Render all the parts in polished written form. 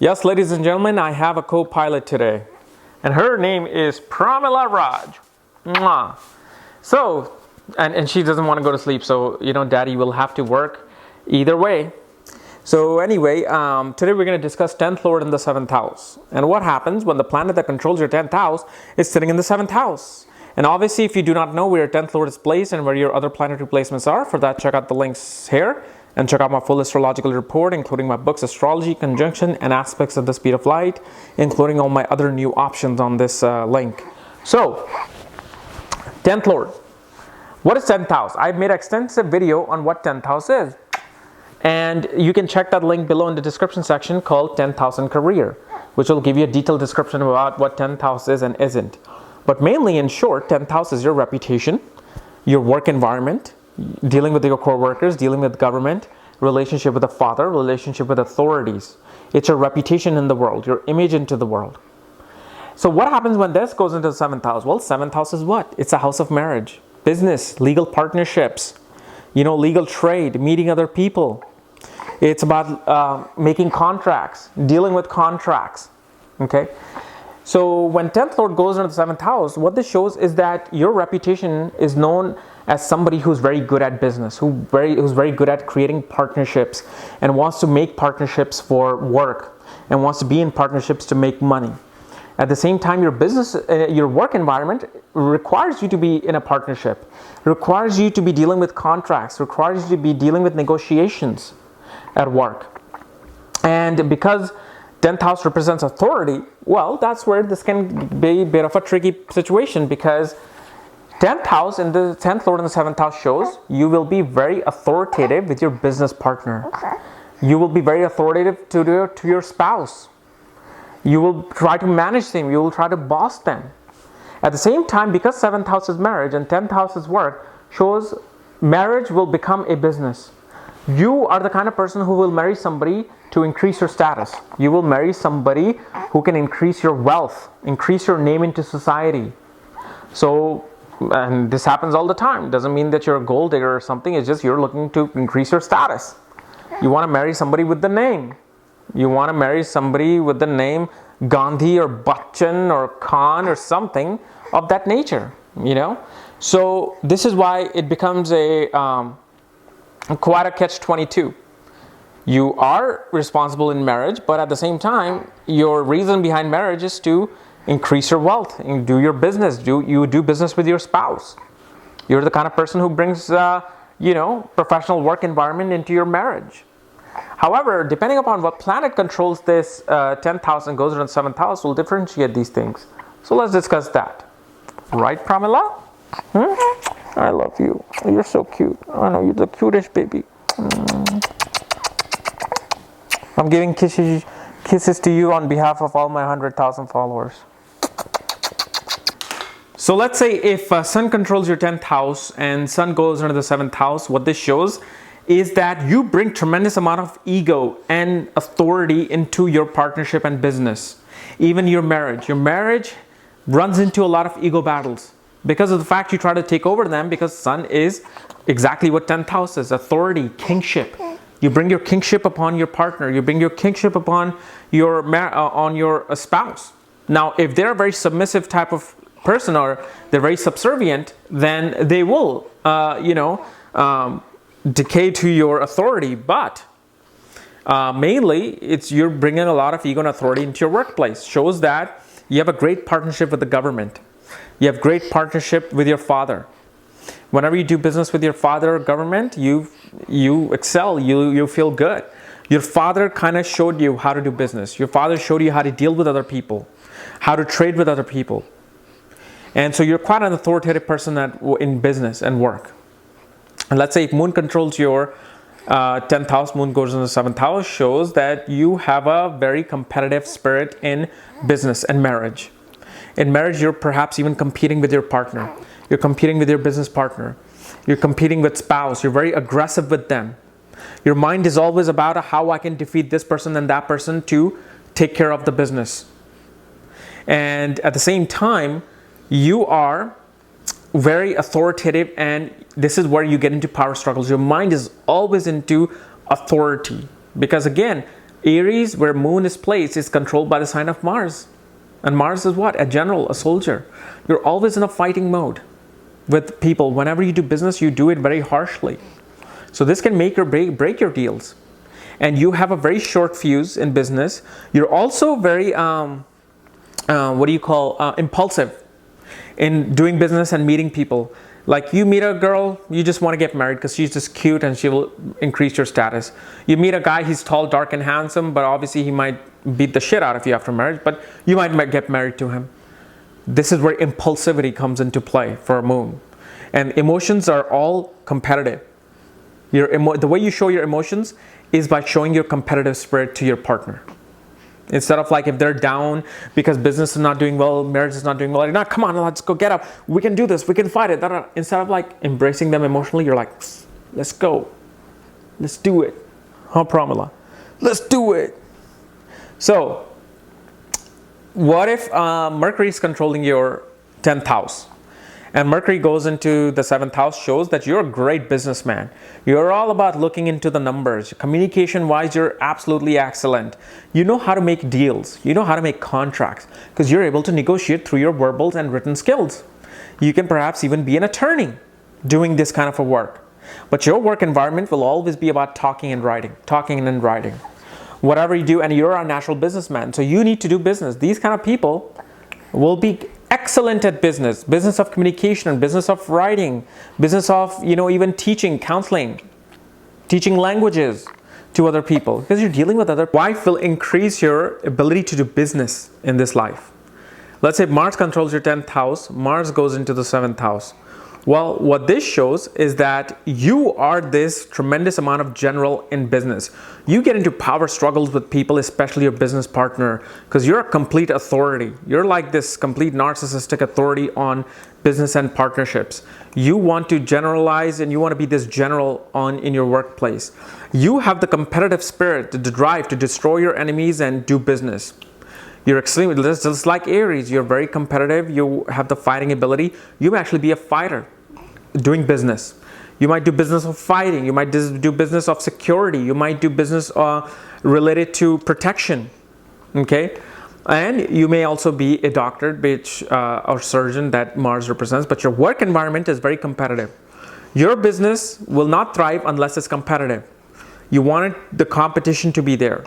Yes, ladies and gentlemen, I have a co-pilot today, and her name is Kapiel Raaj. Mwah. So, and she doesn't want to go to sleep, so Daddy will have to work either way. So anyway, today we're going to discuss 10th Lord in the 7th house, and what happens when the planet that controls your 10th house is sitting in the 7th house. And obviously, if you do not know where your 10th Lord is placed and where your other planetary placements are, for that, check out the links here. And check out my full astrological report, including my books, Astrology, Conjunction, and Aspects of the Speed of Light, including all my other new options on this link. So, 10th Lord. What is 10th house? I've made an extensive video on what 10th house is. And you can check that link below in the description section called 10th house and career, which will give you a detailed description about what 10th house is and isn't. But mainly, in short, 10th house is your reputation, your work environment, dealing with your co-workers, dealing with government, relationship with the father, relationship with authorities. It's your reputation in the world, your image into the world. So what happens when this goes into the 7th house? Well, 7th house is what? It's a house of marriage, business, legal partnerships, legal trade, meeting other people. It's about making contracts, dealing with contracts, okay? So when 10th Lord goes into the 7th house, what this shows is that your reputation is known as somebody who's very good at business, who's very good at creating partnerships and wants to make partnerships for work and wants to be in partnerships to make money. At the same time, your business, your work environment requires you to be in a partnership, requires you to be dealing with contracts, requires you to be dealing with negotiations at work. And because 10th house represents authority, well, that's where this can be a bit of a tricky situation, because 10th house and the 10th Lord in the 7th house shows you will be very authoritative with your business partner. You will be very authoritative to your spouse. You will try to manage them. You will try to boss them. At the same time, because 7th house is marriage and 10th house is work, shows marriage will become a business. You are the kind of person who will marry somebody to increase your status. You will marry somebody who can increase your wealth, increase your name into society. So, and this happens all the time. Doesn't mean that you're a gold digger or something. It's just you're looking to increase your status. You want to marry somebody with the name. You want to marry somebody with the name Gandhi or Bachchan or Khan or something of that nature, So this is why it becomes quite a catch-22. You are responsible in marriage, but at the same time, your reason behind marriage is to increase your wealth and do your business. You do business with your spouse. You're the kind of person who brings, professional work environment into your marriage. However, depending upon what planet controls this 10th house and goes around 7th house, will differentiate these things. So let's discuss that. Right, Pramila? I love you. You're so cute. I know you're the cutest baby. I'm giving kisses to you on behalf of all my 100,000 followers. So let's say if Sun controls your 10th house and Sun goes into the 7th house, what this shows is that you bring tremendous amount of ego and authority into your partnership and business. Even your marriage. Your marriage runs into a lot of ego battles because of the fact you try to take over them, because Sun is exactly what 10th house is, authority, kingship. You bring your kingship upon your partner. You bring your kingship upon your spouse. Now, if they're a very submissive type of person or they're very subservient, then they will, decay to your authority. But mainly, it's you're bringing a lot of ego and authority into your workplace. Shows that you have a great partnership with the government. You have great partnership with your father. Whenever you do business with your father or government, you excel, you feel good. Your father kind of showed you how to do business. Your father showed you how to deal with other people, how to trade with other people. And so you're quite an authoritative person in business and work. And let's say if Moon controls your 10th house, Moon goes in the 7th house, shows that you have a very competitive spirit in business and marriage. In marriage, you're perhaps even competing with your partner. You're competing with your business partner. You're competing with spouse. You're very aggressive with them. Your mind is always about how I can defeat this person and that person to take care of the business. And at the same time, you are very authoritative, and this is where you get into power struggles. Your mind is always into authority, because again, Aries, where moon is placed, is controlled by the sign of Mars. And Mars is what? A general, a soldier. You're always in a fighting mode with people. Whenever you do business, you do it very harshly. So this can make or break your deals. And you have a very short fuse in business. You're also very, impulsive in doing business and meeting people. Like you meet a girl, you just want to get married because she's just cute and she will increase your status. You meet a guy, he's tall, dark, and handsome, but obviously he might beat the shit out of you after marriage, but you might get married to him. This is where impulsivity comes into play for a moon. And emotions are all competitive. The way you show your emotions is by showing your competitive spirit to your partner. Instead of like if they're down because business is not doing well, marriage is not doing well, you're not, come on, let's go get up. We can do this. We can fight it. Instead of like embracing them emotionally, you're like, let's go. Let's do it. Huh, Pramila? Let's do it. So, what if Mercury is controlling your 10th house? And Mercury goes into the 7th house, shows that you're a great businessman. You're all about looking into the numbers. Communication-wise, you're absolutely excellent. You know how to make deals. You know how to make contracts because you're able to negotiate through your verbal and written skills. You can perhaps even be an attorney doing this kind of a work. But your work environment will always be about talking and writing. Whatever you do, and you're a natural businessman, so you need to do business. These kind of people will be excellent at business of communication, business of writing, business of, even teaching, counseling, teaching languages to other people, because you're dealing with other. Wife will increase your ability to do business in this life. Let's say Mars controls your 10th house, Mars goes into the 7th house. Well, what this shows is that you are this tremendous amount of general in business. You get into power struggles with people, especially your business partner, because you're a complete authority. You're like this complete narcissistic authority on business and partnerships. You want to generalize and you want to be this general in your workplace. You have the competitive spirit, the drive to destroy your enemies and do business. You're extremely, just like Aries, you're very competitive, you have the fighting ability. You may actually be a fighter doing business. You might do business of fighting, you might do business of security, you might do business related to protection, okay? And you may also be a doctor, or surgeon that Mars represents, but your work environment is very competitive. Your business will not thrive unless it's competitive. You want the competition to be there.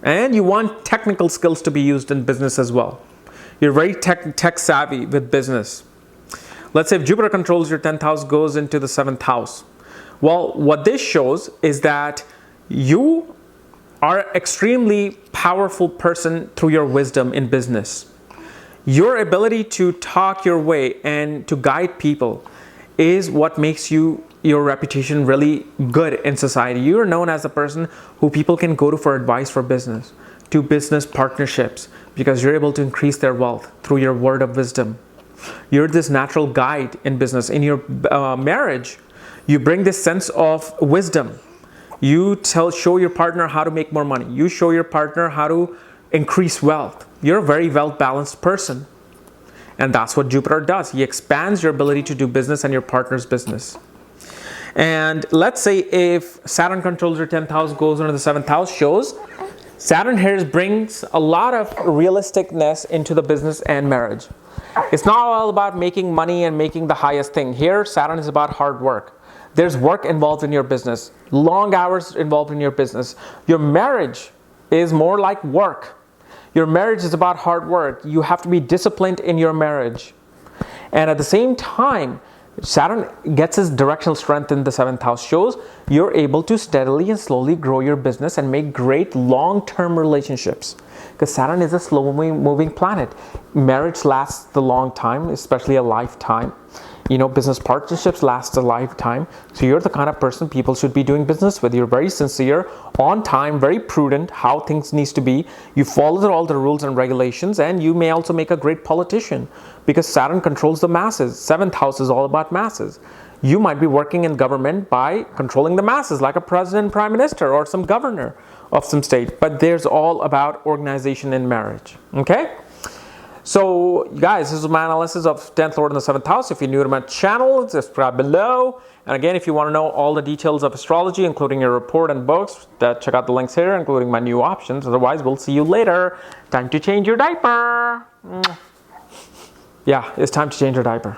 And you want technical skills to be used in business as well. You're very tech savvy with business. Let's say if Jupiter controls your 10th house, goes into the 7th house. Well, what this shows is that you are an extremely powerful person through your wisdom in business. Your ability to talk your way and to guide people is what makes your reputation really good in society. You are known as a person who people can go to for advice for business, to business partnerships, because you're able to increase their wealth through your word of wisdom. You're this natural guide in business. In your marriage, you bring this sense of wisdom. You show your partner how to make more money. You show your partner how to increase wealth. You're a very well-balanced person. And that's what Jupiter does. He expands your ability to do business and your partner's business. And let's say if Saturn controls your 10th house, goes into the 7th house, shows Saturn here brings a lot of realisticness into the business and marriage. It's not all about making money and making the highest thing. Here, Saturn is about hard work. There's work involved in your business, long hours involved in your business. Your marriage is more like work. Your marriage is about hard work. You have to be disciplined in your marriage. And at the same time, Saturn gets his directional strength in the 7th house, shows you're able to steadily and slowly grow your business and make great long-term relationships. Because Saturn is a slow-moving planet. Marriage lasts a long time, especially a lifetime. Business partnerships last a lifetime. So you're the kind of person people should be doing business with. You're very sincere, on time, very prudent, how things needs to be. You follow all the rules and regulations, and you may also make a great politician because Saturn controls the masses. 7th house is all about masses. You might be working in government by controlling the masses, like a president, prime minister, or some governor of some state. But there's all about organization in marriage. Okay? So guys, this is my analysis of 10th Lord in the 7th house. If you're new to my channel, subscribe below. And again, if you want to know all the details of astrology, including your report and books, check out the links here, including my new options. Otherwise, we'll see you later. Time to change your diaper. Yeah, it's time to change your diaper.